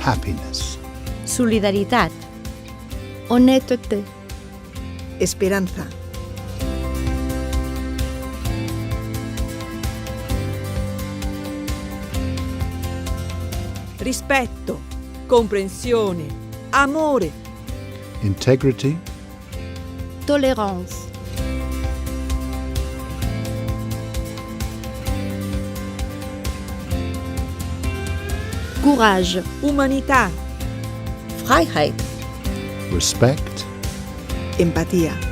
happiness. Solidaritat. honnêteté, Esperanza. Rispetto, comprensione, amore, Integrity, tolérance, courage, umanità, Freiheit. respect, Empatía.